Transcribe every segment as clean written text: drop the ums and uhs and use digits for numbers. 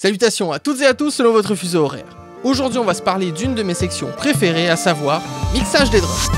Salutations à toutes et à tous selon votre fuseau horaire. Aujourd'hui on va se parler d'une de mes sections préférées, à savoir le mixage des drums.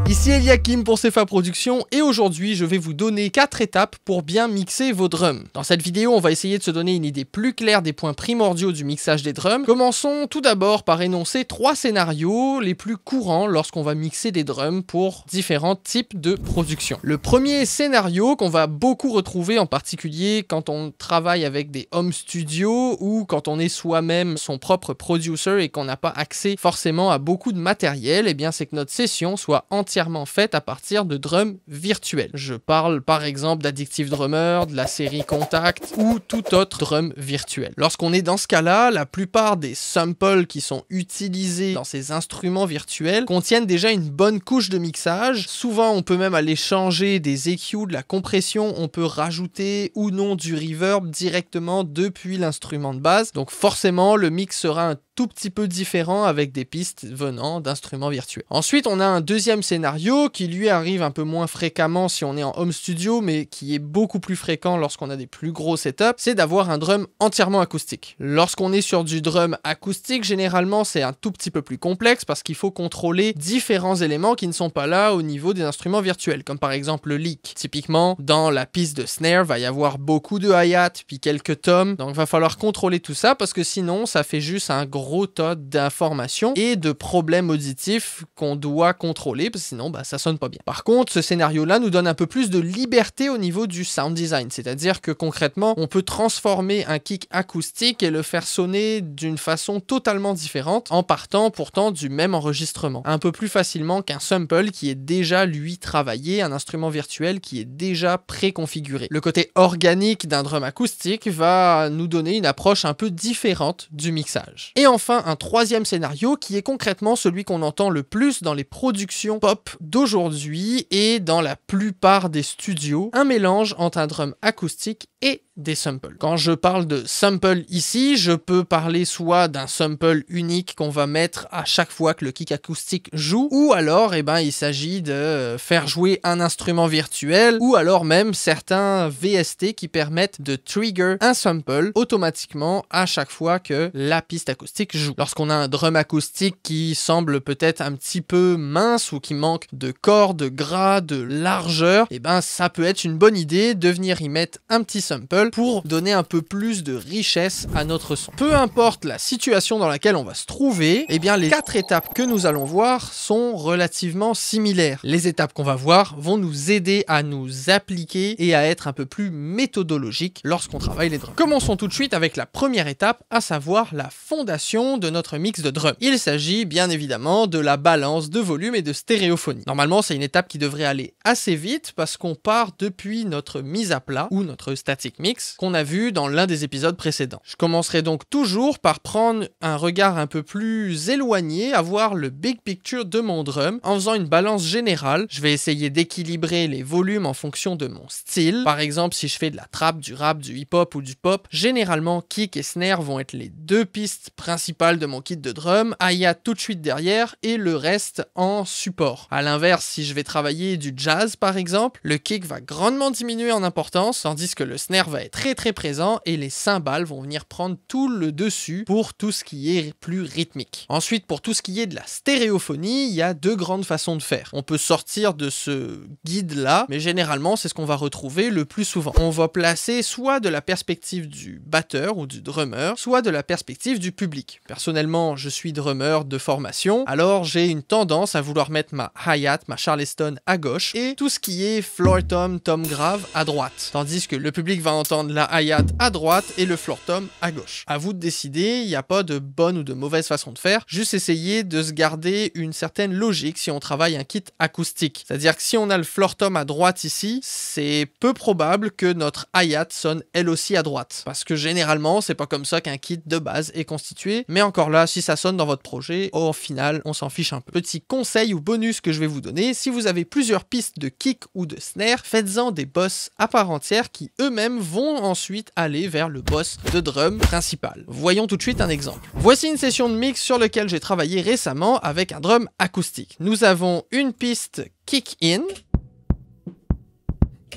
Ici Eliakim pour Cefa Productions et aujourd'hui je vais vous donner 4 étapes pour bien mixer vos drums. Dans cette vidéo on va essayer de se donner une idée plus claire des points primordiaux du mixage des drums. Commençons tout d'abord par énoncer 3 scénarios les plus courants lorsqu'on va mixer des drums pour différents types de production. Le premier scénario qu'on va beaucoup retrouver en particulier quand on travaille avec des home studios ou quand on est soi-même son propre producer et qu'on n'a pas accès forcément à beaucoup de matériel, et bien c'est que notre session soit entièrement faite à partir de drums virtuels. Je parle par exemple d'Addictive Drummer, de la série Contact ou tout autre drum virtuel. Lorsqu'on est dans ce cas-là, la plupart des samples qui sont utilisés dans ces instruments virtuels contiennent déjà une bonne couche de mixage. Souvent, on peut même aller changer des EQ, de la compression, on peut rajouter ou non du reverb directement depuis l'instrument de base. Donc forcément, le mix sera un tout petit peu différent avec des pistes venant d'instruments virtuels. Ensuite, on a un deuxième scénario qui lui arrive un peu moins fréquemment si on est en home studio, mais qui est beaucoup plus fréquent lorsqu'on a des plus gros setups, c'est d'avoir un drum entièrement acoustique. Lorsqu'on est sur du drum acoustique, généralement, c'est un tout petit peu plus complexe parce qu'il faut contrôler différents éléments qui ne sont pas là au niveau des instruments virtuels, comme par exemple le leak. Typiquement, dans la piste de snare, va y avoir beaucoup de hi-hat, puis quelques toms, donc il va falloir contrôler tout ça parce que sinon, ça fait juste un gros tas d'informations et de problèmes auditifs qu'on doit contrôler parce que sinon ça sonne pas bien. Par contre, ce scénario-là nous donne un peu plus de liberté au niveau du sound design, c'est-à-dire que concrètement, on peut transformer un kick acoustique et le faire sonner d'une façon totalement différente en partant pourtant du même enregistrement, un peu plus facilement qu'un sample qui est déjà lui travaillé, un instrument virtuel qui est déjà préconfiguré. Le côté organique d'un drum acoustique va nous donner une approche un peu différente du mixage. Et enfin, un troisième scénario qui est concrètement celui qu'on entend le plus dans les productions pop d'aujourd'hui et dans la plupart des studios, un mélange entre un drum acoustique et des samples. Quand je parle de sample ici, je peux parler soit d'un sample unique qu'on va mettre à chaque fois que le kick acoustique joue, ou alors il s'agit de faire jouer un instrument virtuel, ou alors même certains VST qui permettent de trigger un sample automatiquement à chaque fois que la piste acoustique joue. Lorsqu'on a un drum acoustique qui semble peut-être un petit peu mince ou qui manque de corps, de gras, de largeur, ça peut être une bonne idée de venir y mettre un petit sample pour donner un peu plus de richesse à notre son. Peu importe la situation dans laquelle on va se trouver, les 4 étapes que nous allons voir sont relativement similaires. Les étapes qu'on va voir vont nous aider à nous appliquer et à être un peu plus méthodologiques lorsqu'on travaille les drums. Commençons tout de suite avec la première étape, à savoir la fondation de notre mix de drum. Il s'agit bien évidemment de la balance de volume et de stéréophonie. Normalement, c'est une étape qui devrait aller assez vite parce qu'on part depuis notre mise à plat ou notre static mix qu'on a vu dans l'un des épisodes précédents. Je commencerai donc toujours par prendre un regard un peu plus éloigné, à voir le big picture de mon drum en faisant une balance générale. Je vais essayer d'équilibrer les volumes en fonction de mon style. Par exemple, si je fais de la trap, du rap, du hip-hop ou du pop, généralement kick et snare vont être les 2 pistes principales de mon kit de drum, hi-hat tout de suite derrière et le reste en support. A l'inverse, si je vais travailler du jazz par exemple, le kick va grandement diminuer en importance, tandis que le snare va être très présent et les cymbales vont venir prendre tout le dessus pour tout ce qui est plus rythmique. Ensuite, pour tout ce qui est de la stéréophonie, il y a 2 grandes façons de faire. On peut sortir de ce guide-là, mais généralement, c'est ce qu'on va retrouver le plus souvent. On va placer soit de la perspective du batteur ou du drummer, soit de la perspective du public. Personnellement, je suis drummer de formation, alors j'ai une tendance à vouloir mettre ma hi-hat, ma charleston à gauche et tout ce qui est floor tom, tom grave à droite. Tandis que le public va entendre la hi-hat à droite et le floor tom à gauche. À vous de décider, il n'y a pas de bonne ou de mauvaise façon de faire, juste essayer de se garder une certaine logique si on travaille un kit acoustique. C'est-à-dire que si on a le floor tom à droite ici, c'est peu probable que notre hi-hat sonne elle aussi à droite. Parce que généralement, c'est pas comme ça qu'un kit de base est constitué, mais encore là, si ça sonne dans votre projet, au final, on s'en fiche un peu. Petit conseil ou bonus que je vais vous donner, si vous avez plusieurs pistes de kick ou de snare, faites-en des boss à part entière qui eux-mêmes vont ensuite aller vers le boss de drum principal. Voyons tout de suite un exemple. Voici une session de mix sur laquelle j'ai travaillé récemment avec un drum acoustique. Nous avons une piste kick in,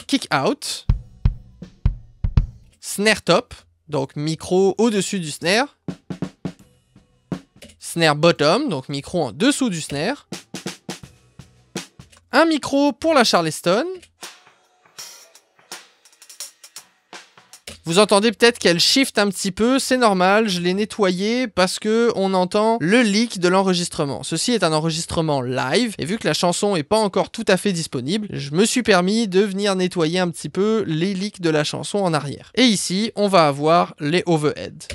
kick out, snare top, donc micro au-dessus du snare, snare bottom, donc micro en dessous du snare, un micro pour la Charleston. Vous entendez peut-être qu'elle shift un petit peu, c'est normal, je l'ai nettoyé parce que on entend le leak de l'enregistrement. Ceci est un enregistrement live, et vu que la chanson n'est pas encore tout à fait disponible, je me suis permis de venir nettoyer un petit peu les leaks de la chanson en arrière. Et ici, on va avoir les overheads.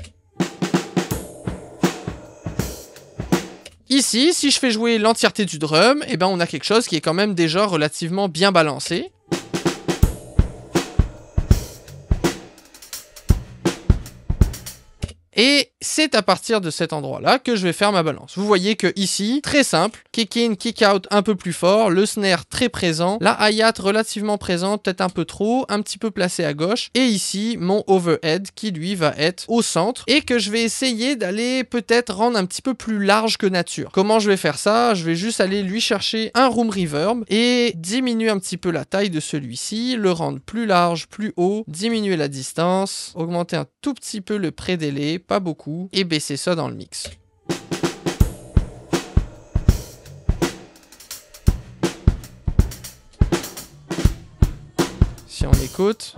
Ici, si je fais jouer l'entièreté du drum, eh ben on a quelque chose qui est quand même déjà relativement bien balancé. Et c'est à partir de cet endroit-là que je vais faire ma balance. Vous voyez que ici, très simple, kick in, kick out un peu plus fort, le snare très présent, la hi-hat relativement présente, peut-être un peu trop, un petit peu placé à gauche, et ici, mon overhead qui lui va être au centre, et que je vais essayer d'aller peut-être rendre un petit peu plus large que nature. Comment je vais faire ça? Je vais juste aller lui chercher un room reverb, et diminuer un petit peu la taille de celui-ci, le rendre plus large, plus haut, diminuer la distance, augmenter un tout petit peu le pré-délai, pas beaucoup, et baisser ça dans le mix. Si on écoute...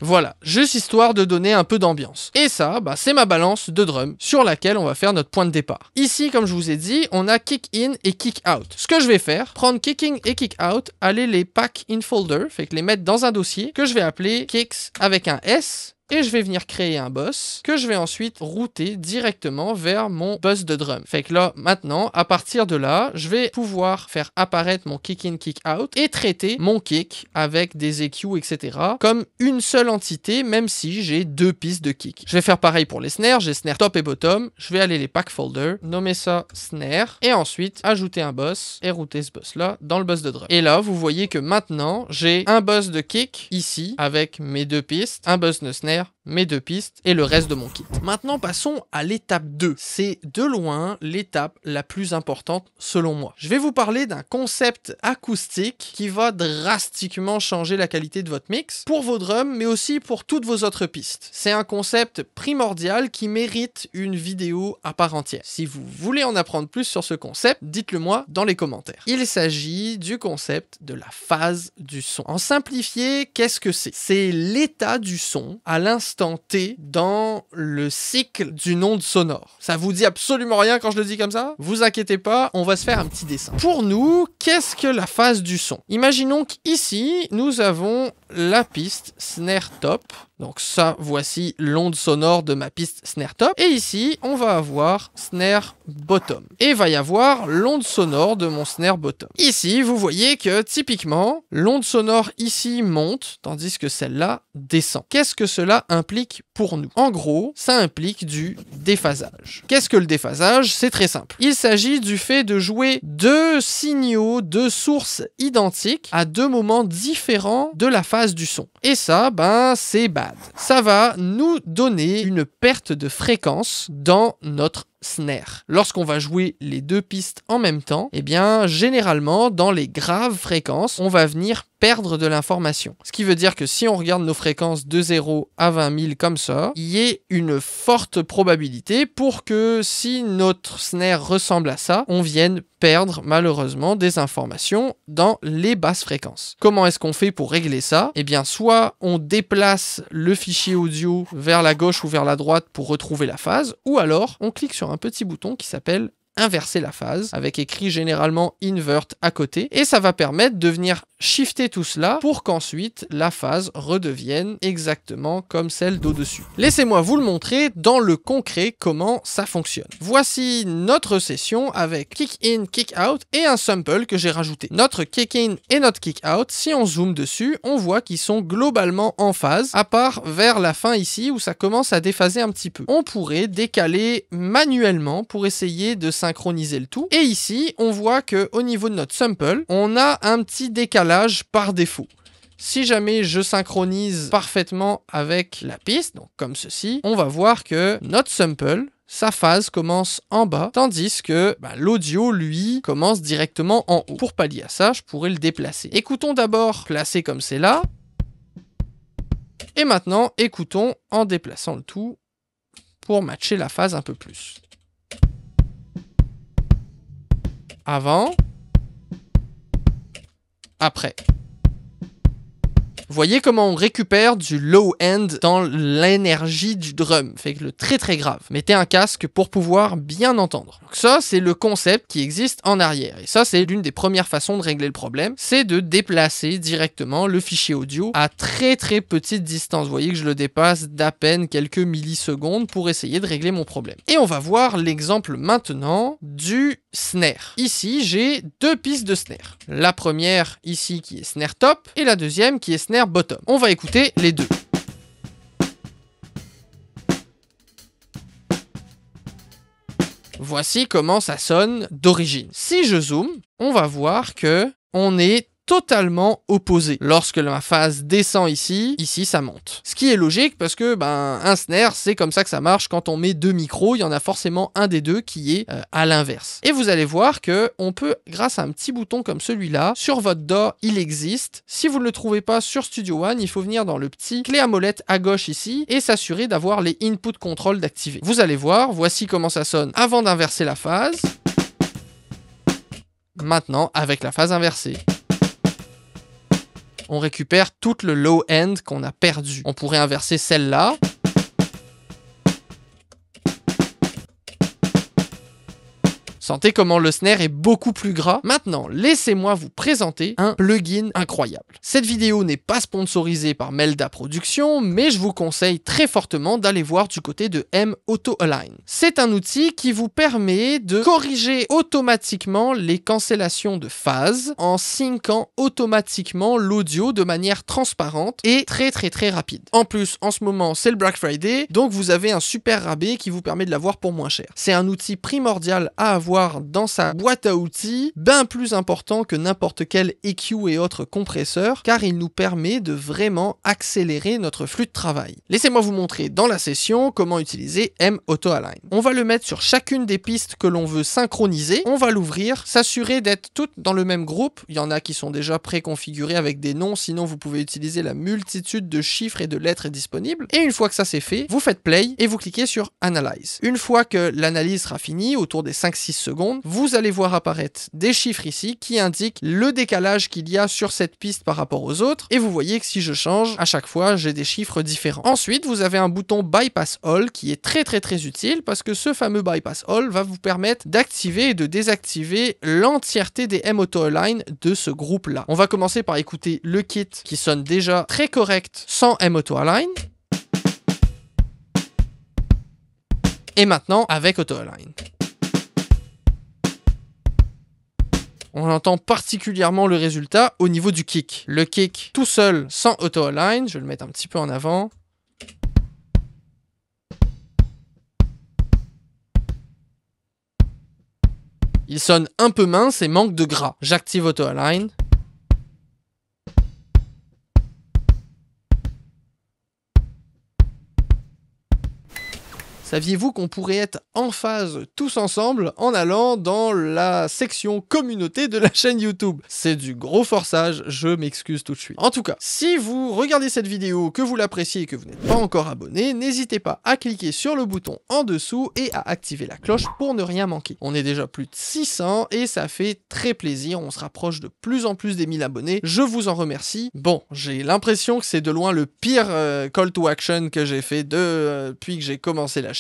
Voilà, juste histoire de donner un peu d'ambiance. Et ça, bah, c'est ma balance de drum sur laquelle on va faire notre point de départ. Ici, comme je vous ai dit, on a kick in et kick out. Ce que je vais faire, prendre kicking et kick out, aller les pack in folder, fait que les mettre dans un dossier que je vais appeler kicks avec un S. Et je vais venir créer un bus que je vais ensuite router directement vers mon bus de drum. Fait que là, maintenant, à partir de là, je vais pouvoir faire apparaître mon kick in, kick out et traiter mon kick avec des EQ, etc. comme une seule entité, même si j'ai deux pistes de kick. Je vais faire pareil pour les snares. J'ai snare top et bottom. Je vais aller les pack folder, nommer ça snare et ensuite ajouter un bus et router ce bus là dans le bus de drum. Et là, vous voyez que maintenant, j'ai un bus de kick ici avec mes deux pistes, un bus de snare, mes deux pistes et le reste de mon kit. Maintenant, passons à l'étape 2. C'est de loin l'étape la plus importante selon moi. Je vais vous parler d'un concept acoustique qui va drastiquement changer la qualité de votre mix pour vos drums, mais aussi pour toutes vos autres pistes. C'est un concept primordial qui mérite une vidéo à part entière. Si vous voulez en apprendre plus sur ce concept, dites-le moi dans les commentaires. Il s'agit du concept de la phase du son. En simplifié, qu'est-ce que c'est? C'est l'état du son à l'instant T dans le cycle d'une onde sonore. Ça vous dit absolument rien quand je le dis comme ça? Vous inquiétez pas, on va se faire un petit dessin. Pour nous, qu'est-ce que la phase du son? Imaginons qu'ici, nous avons la piste snare top. Donc ça, voici l'onde sonore de ma piste snare top. Et ici, on va avoir snare bottom. Et il va y avoir l'onde sonore de mon snare bottom. Ici, vous voyez que typiquement, l'onde sonore ici monte, tandis que celle-là descend. Qu'est-ce que cela implique pour nous? En gros, ça implique du déphasage. Qu'est-ce que le déphasage? C'est très simple. Il s'agit du fait de jouer deux signaux de sources identiques à deux moments différents de la phase du son. Et ça, ben, c'est bad. Ça va nous donner une perte de fréquence dans notre snare. Lorsqu'on va jouer les deux pistes en même temps, eh bien, généralement, dans les graves fréquences, on va venir perdre de l'information. Ce qui veut dire que si on regarde nos fréquences de 0 à 20 000 comme ça, il y ait une forte probabilité pour que si notre snare ressemble à ça, on vienne perdre malheureusement des informations dans les basses fréquences. Comment est-ce qu'on fait pour régler ça? Eh bien, soit on déplace le fichier audio vers la gauche ou vers la droite pour retrouver la phase, ou alors on clique sur un petit bouton qui s'appelle inverser la phase, avec écrit généralement invert à côté, et ça va permettre de venir shifter tout cela pour qu'ensuite la phase redevienne exactement comme celle d'au-dessus. Laissez-moi vous le montrer dans le concret comment ça fonctionne. Voici notre session avec kick in, kick out et un sample que j'ai rajouté. Notre kick in et notre kick out, si on zoome dessus, on voit qu'ils sont globalement en phase, à part vers la fin ici où ça commence à déphaser un petit peu. On pourrait décaler manuellement pour essayer de synchroniser le tout. Et ici, on voit que au niveau de notre sample, on a un petit décalage par défaut. Si jamais je synchronise parfaitement avec la piste, donc comme ceci, on va voir que notre sample sa phase commence en bas, tandis que l'audio, lui, commence directement en haut. Pour pallier à ça, je pourrais le déplacer. Écoutons d'abord placé comme c'est là. Et maintenant, écoutons en déplaçant le tout pour matcher la phase un peu plus. Avant. Après. Voyez comment on récupère du low-end dans l'énergie du drum, fait que le très grave. Mettez un casque pour pouvoir bien entendre. Donc ça, c'est le concept qui existe en arrière. Et ça, c'est l'une des premières façons de régler le problème, c'est de déplacer directement le fichier audio à très petite distance. Vous voyez que je le dépasse d'à peine quelques millisecondes pour essayer de régler mon problème. Et on va voir l'exemple maintenant du snare. Ici, j'ai deux pistes de snare. La première ici qui est snare top et la deuxième qui est snare bottom. On va écouter les deux. Voici comment ça sonne d'origine. Si je zoome, on va voir que on est totalement opposé. Lorsque ma phase descend ici ça monte. Ce qui est logique parce que un snare, c'est comme ça que ça marche quand on met deux micros, il y en a forcément un des deux qui est à l'inverse. Et vous allez voir que on peut, grâce à un petit bouton comme celui-là, sur votre DAW, il existe. Si vous ne le trouvez pas sur Studio One, il faut venir dans le petit clé à molette à gauche ici et s'assurer d'avoir les input control d'activer. Vous allez voir, voici comment ça sonne avant d'inverser la phase. Maintenant, avec la phase inversée. On récupère tout le low-end qu'on a perdu. On pourrait inverser celle-là. Sentez comment le snare est beaucoup plus gras. Maintenant, laissez-moi vous présenter un plugin incroyable. Cette vidéo n'est pas sponsorisée par Melda Productions, mais je vous conseille très fortement d'aller voir du côté de M-Auto-Align. C'est un outil qui vous permet de corriger automatiquement les cancellations de phase en syncant automatiquement l'audio de manière transparente et très rapide. En plus, en ce moment, c'est le Black Friday, donc vous avez un super rabais qui vous permet de l'avoir pour moins cher. C'est un outil primordial à avoir dans sa boîte à outils, bien plus important que n'importe quel EQ et autres compresseurs, car il nous permet de vraiment accélérer notre flux de travail. Laissez-moi vous montrer dans la session comment utiliser M-Auto-Align. On va le mettre sur chacune des pistes que l'on veut synchroniser, on va l'ouvrir, s'assurer d'être toutes dans le même groupe. Il y en a qui sont déjà préconfigurés avec des noms, sinon vous pouvez utiliser la multitude de chiffres et de lettres disponibles. Et une fois que ça c'est fait, vous faites play et vous cliquez sur Analyze. Une fois que l'analyse sera finie, autour des 5-6 secondes, vous allez voir apparaître des chiffres ici qui indiquent le décalage qu'il y a sur cette piste par rapport aux autres. Et vous voyez que si je change, à chaque fois, j'ai des chiffres différents. Ensuite, vous avez un bouton Bypass All qui est très utile parce que ce fameux Bypass All va vous permettre d'activer et de désactiver l'entièreté des M-Auto-Align de ce groupe-là. On va commencer par écouter le kit qui sonne déjà très correct sans M-Auto-Align. Et maintenant, avec Auto-Align. On entend particulièrement le résultat au niveau du kick. Le kick tout seul, sans auto-align, je vais le mettre un petit peu en avant. Il sonne un peu mince et manque de gras. J'active auto-align. Saviez-vous qu'on pourrait être en phase tous ensemble en allant dans la section communauté de la chaîne YouTube? C'est du gros forçage, je m'excuse tout de suite. En tout cas, si vous regardez cette vidéo, que vous l'appréciez et que vous n'êtes pas encore abonné, n'hésitez pas à cliquer sur le bouton en dessous et à activer la cloche pour ne rien manquer. On est déjà plus de 600 et ça fait très plaisir, on se rapproche de plus en plus des 1000 abonnés, je vous en remercie. Bon, j'ai l'impression que c'est de loin le pire call to action que j'ai fait depuis que j'ai commencé la chaîne.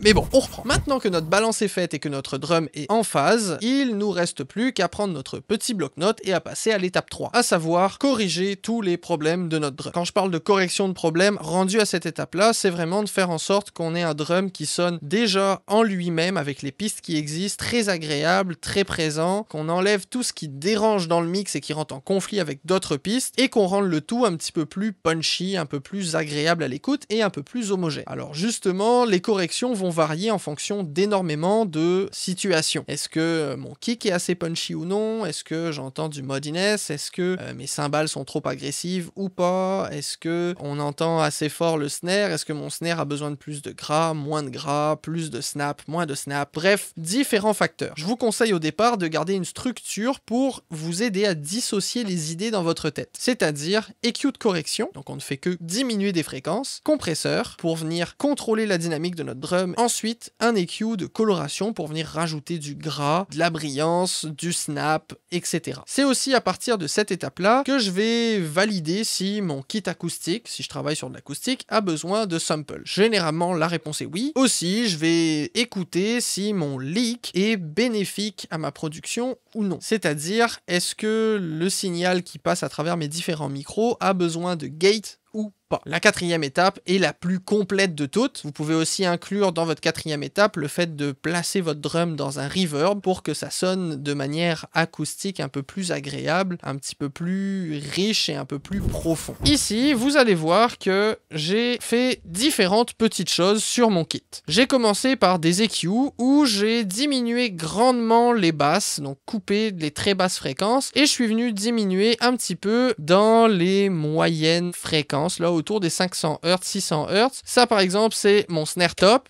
Mais bon, on reprend. Maintenant que notre balance est faite et que notre drum est en phase, il nous reste plus qu'à prendre notre petit bloc-notes et à passer à l'étape 3, à savoir corriger tous les problèmes de notre drum. Quand je parle de correction de problèmes, rendu à cette étape-là, c'est vraiment de faire en sorte qu'on ait un drum qui sonne déjà en lui-même avec les pistes qui existent, très agréable, très présent, qu'on enlève tout ce qui dérange dans le mix et qui rentre en conflit avec d'autres pistes et qu'on rende le tout un petit peu plus punchy, un peu plus agréable à l'écoute et un peu plus homogène. Alors justement, simplement, les corrections vont varier en fonction d'énormément de situations. Est-ce que mon kick est assez punchy ou non? Est-ce que j'entends du muddiness? Est-ce que mes cymbales sont trop agressives ou pas? Est-ce que on entend assez fort le snare? Est-ce que mon snare a besoin de plus de gras, moins de gras, plus de snap, moins de snap? Bref, différents facteurs. Je vous conseille au départ de garder une structure pour vous aider à dissocier les idées dans votre tête. C'est-à-dire EQ de correction, donc on ne fait que diminuer des fréquences, compresseur pour venir contrôler la dynamique de notre drum, ensuite un EQ de coloration pour venir rajouter du gras, de la brillance, du snap, etc. C'est aussi à partir de cette étape-là que je vais valider si mon kit acoustique, si je travaille sur de l'acoustique, a besoin de sample. Généralement, la réponse est oui. Aussi, je vais écouter si mon leak est bénéfique à ma production ou non. C'est-à-dire, est-ce que le signal qui passe à travers mes différents micros a besoin de gate ou pas. La quatrième étape est la plus complète de toutes. Vous pouvez aussi inclure dans votre quatrième étape le fait de placer votre drum dans un reverb pour que ça sonne de manière acoustique un peu plus agréable, un petit peu plus riche et un peu plus profond. Ici, vous allez voir que j'ai fait différentes petites choses sur mon kit. J'ai commencé par des EQ où j'ai diminué grandement les basses, donc coupé les très basses fréquences, et je suis venu diminuer un petit peu dans les moyennes fréquences, là autour des 500 Hz, 600 Hz. Ça par exemple c'est mon snare top.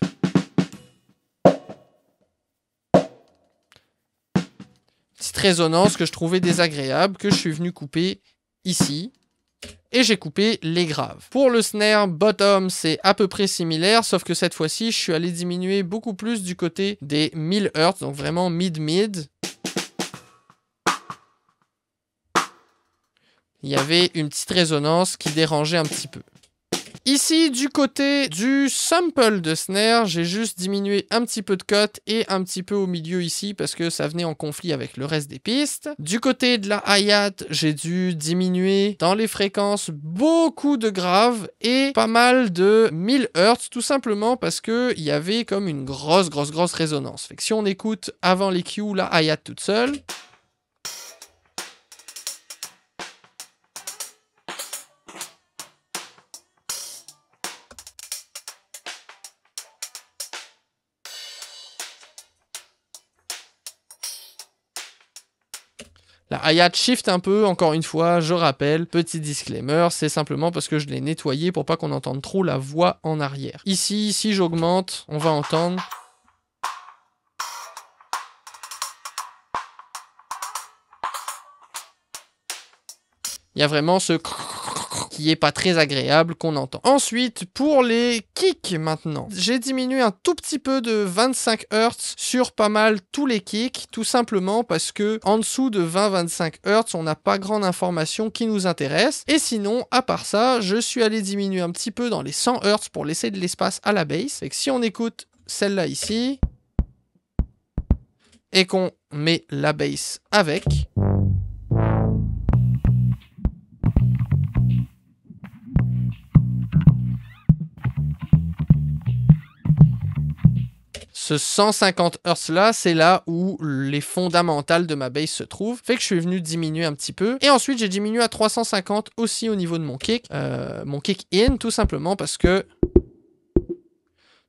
Petite résonance que je trouvais désagréable, que je suis venu couper ici. Et j'ai coupé les graves. Pour le snare bottom, c'est à peu près similaire, sauf que cette fois-ci, je suis allé diminuer beaucoup plus du côté des 1000 Hz, donc vraiment mid-mid. Il y avait une petite résonance qui dérangeait un petit peu. Ici, du côté du sample de snare, j'ai juste diminué un petit peu de cut et un petit peu au milieu ici parce que ça venait en conflit avec le reste des pistes. Du côté de la hi-hat, j'ai dû diminuer dans les fréquences beaucoup de graves et pas mal de 1000 Hz, tout simplement parce qu'il y avait comme une grosse résonance. Fait que si on écoute avant l'EQ, la hi-hat toute seule... La hi-hat shift un peu, encore une fois, je rappelle, petit disclaimer, c'est simplement parce que je l'ai nettoyé pour pas qu'on entende trop la voix en arrière. Ici, si j'augmente, on va entendre... Il y a vraiment ce... qui est pas très agréable qu'on entend. Ensuite, pour les kicks maintenant, j'ai diminué un tout petit peu de 25 Hz sur pas mal tous les kicks, tout simplement parce que en dessous de 20-25 Hz, on n'a pas grande information qui nous intéresse. Et sinon, à part ça, je suis allé diminuer un petit peu dans les 100 Hz pour laisser de l'espace à la bass. Et que si on écoute celle-là ici, et qu'on met la bass avec... Ce 150 Hz là, c'est là où les fondamentales de ma bass se trouvent. Fait que je suis venu diminuer un petit peu. Et ensuite, j'ai diminué à 350 aussi au niveau de mon kick in, tout simplement parce que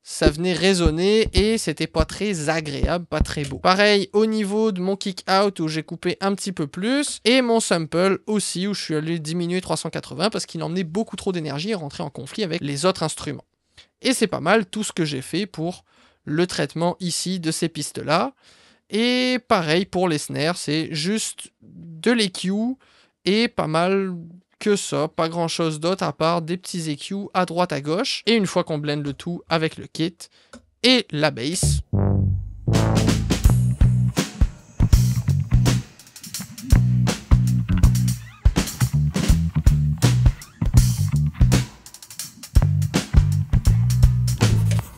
ça venait résonner et c'était pas très agréable, pas très beau. Pareil au niveau de mon kick out où j'ai coupé un petit peu plus et mon sample aussi où je suis allé diminuer 380 parce qu'il emmenait beaucoup trop d'énergie et rentrait en conflit avec les autres instruments. Et c'est pas mal tout ce que j'ai fait pour le traitement ici de ces pistes-là. Et pareil pour les snares, c'est juste de l'EQ et pas mal que ça, pas grand-chose d'autre à part des petits EQ à droite à gauche. Et une fois qu'on blende le tout avec le kit et la bass...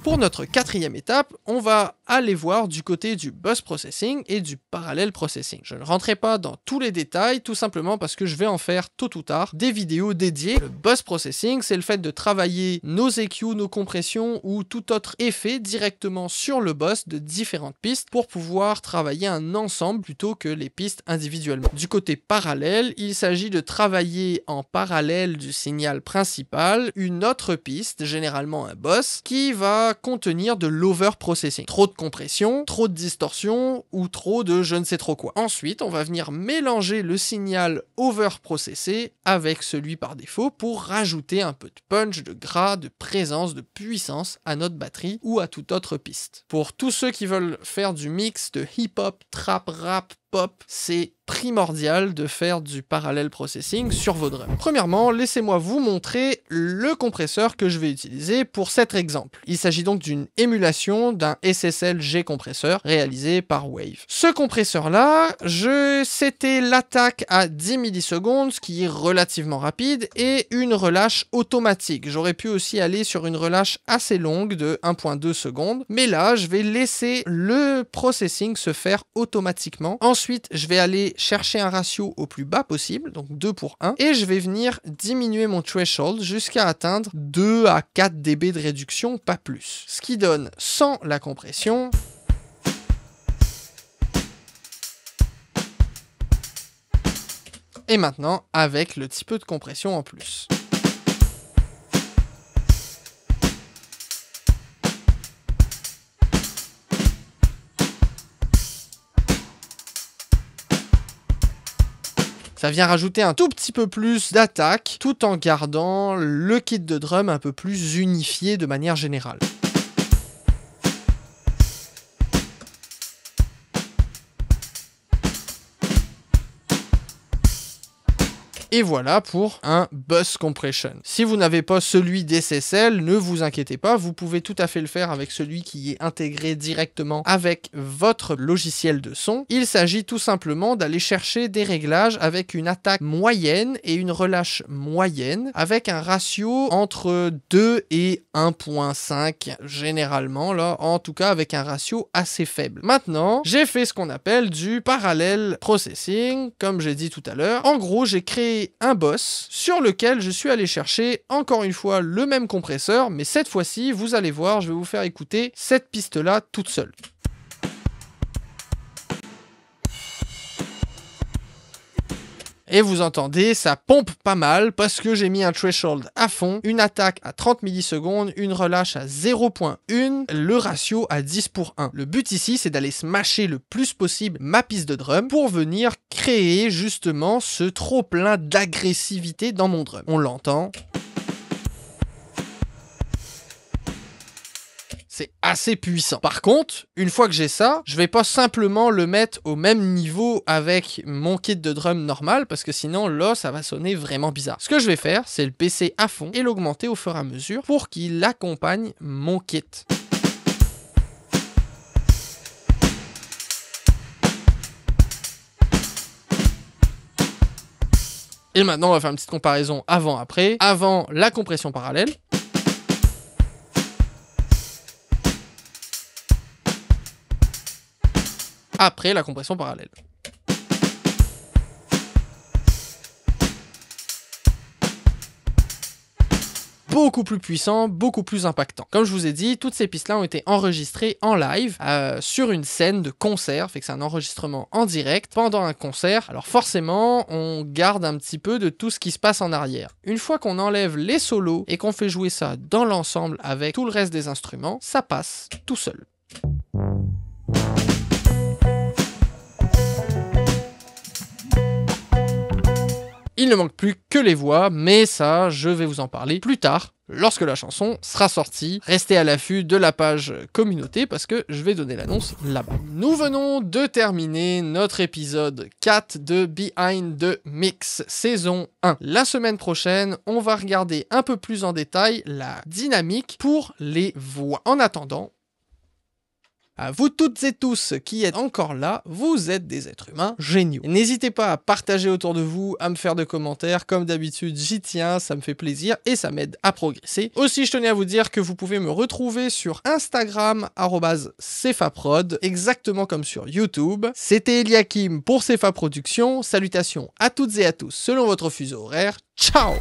Pour notre quatrième étape, on va aller voir du côté du bus processing et du parallel processing. Je ne rentrerai pas dans tous les détails, tout simplement parce que je vais en faire tôt ou tard des vidéos dédiées. Le bus processing, c'est le fait de travailler nos EQ, nos compressions ou tout autre effet directement sur le bus de différentes pistes pour pouvoir travailler un ensemble plutôt que les pistes individuellement. Du côté parallèle, il s'agit de travailler en parallèle du signal principal une autre piste, généralement un bus, qui va contenir de l'overprocessing. Trop de compression, trop de distorsion ou trop de je ne sais trop quoi. Ensuite, on va venir mélanger le signal overprocessé avec celui par défaut pour rajouter un peu de punch, de gras, de présence, de puissance à notre batterie ou à toute autre piste. Pour tous ceux qui veulent faire du mix de hip-hop, trap, rap, pop, c'est primordial de faire du parallel processing sur vos drums. Premièrement, laissez-moi vous montrer le compresseur que je vais utiliser pour cet exemple. Il s'agit donc d'une émulation d'un SSL G compresseur réalisé par Wave. Ce compresseur-là, c'était l'attaque à 10 millisecondes, ce qui est relativement rapide, et une relâche automatique. J'aurais pu aussi aller sur une relâche assez longue de 1.2 secondes, mais là, je vais laisser le processing se faire automatiquement. Ensuite, je vais aller chercher un ratio au plus bas possible, donc 2 pour 1, et je vais venir diminuer mon threshold jusqu'à atteindre 2 à 4 dB de réduction, pas plus. Ce qui donne, sans la compression, et maintenant avec le petit peu de compression en plus. Ça vient rajouter un tout petit peu plus d'attaque, tout en gardant le kit de drum un peu plus unifié de manière générale. Et voilà pour un bus compression. Si vous n'avez pas celui d'SSL, ne vous inquiétez pas, vous pouvez tout à fait le faire avec celui qui est intégré directement avec votre logiciel de son. Il s'agit tout simplement d'aller chercher des réglages avec une attaque moyenne et une relâche moyenne, avec un ratio entre 2 et 1.5 généralement, là, en tout cas avec un ratio assez faible. Maintenant, j'ai fait ce qu'on appelle du parallel processing, comme j'ai dit tout à l'heure. En gros, j'ai créé un boss sur lequel je suis allé chercher encore une fois le même compresseur, mais cette fois-ci, vous allez voir, je vais vous faire écouter cette piste-là toute seule. Et vous entendez, ça pompe pas mal parce que j'ai mis un threshold à fond, une attaque à 30 millisecondes, une relâche à 0.1, le ratio à 10 pour 1. Le but ici, c'est d'aller smasher le plus possible ma piste de drum pour venir créer justement ce trop-plein d'agressivité dans mon drum. On l'entend. C'est assez puissant. Par contre, une fois que j'ai ça, je vais pas simplement le mettre au même niveau avec mon kit de drum normal, parce que sinon, là, ça va sonner vraiment bizarre. Ce que je vais faire, c'est le baisser à fond et l'augmenter au fur et à mesure pour qu'il accompagne mon kit. Et maintenant, on va faire une petite comparaison avant-après. Avant la compression parallèle. Après la compression parallèle. Beaucoup plus puissant, beaucoup plus impactant. Comme je vous ai dit, toutes ces pistes-là ont été enregistrées en live sur une scène de concert, fait que c'est un enregistrement en direct pendant un concert. Alors forcément, on garde un petit peu de tout ce qui se passe en arrière. Une fois qu'on enlève les solos et qu'on fait jouer ça dans l'ensemble avec tout le reste des instruments, ça passe tout seul. Il ne manque plus que les voix, mais ça, je vais vous en parler plus tard, lorsque la chanson sera sortie. Restez à l'affût de la page communauté, parce que je vais donner l'annonce là-bas. Nous venons de terminer notre épisode 4 de Behind the Mix, saison 1. La semaine prochaine, on va regarder un peu plus en détail la dynamique pour les voix. En attendant, à vous toutes et tous qui êtes encore là, vous êtes des êtres humains géniaux. N'hésitez pas à partager autour de vous, à me faire de commentaires, comme d'habitude j'y tiens, ça me fait plaisir et ça m'aide à progresser. Aussi je tenais à vous dire que vous pouvez me retrouver sur Instagram, @cefaprod, exactement comme sur YouTube. C'était Eliakim pour Cefa Productions, salutations à toutes et à tous selon votre fuseau horaire, ciao!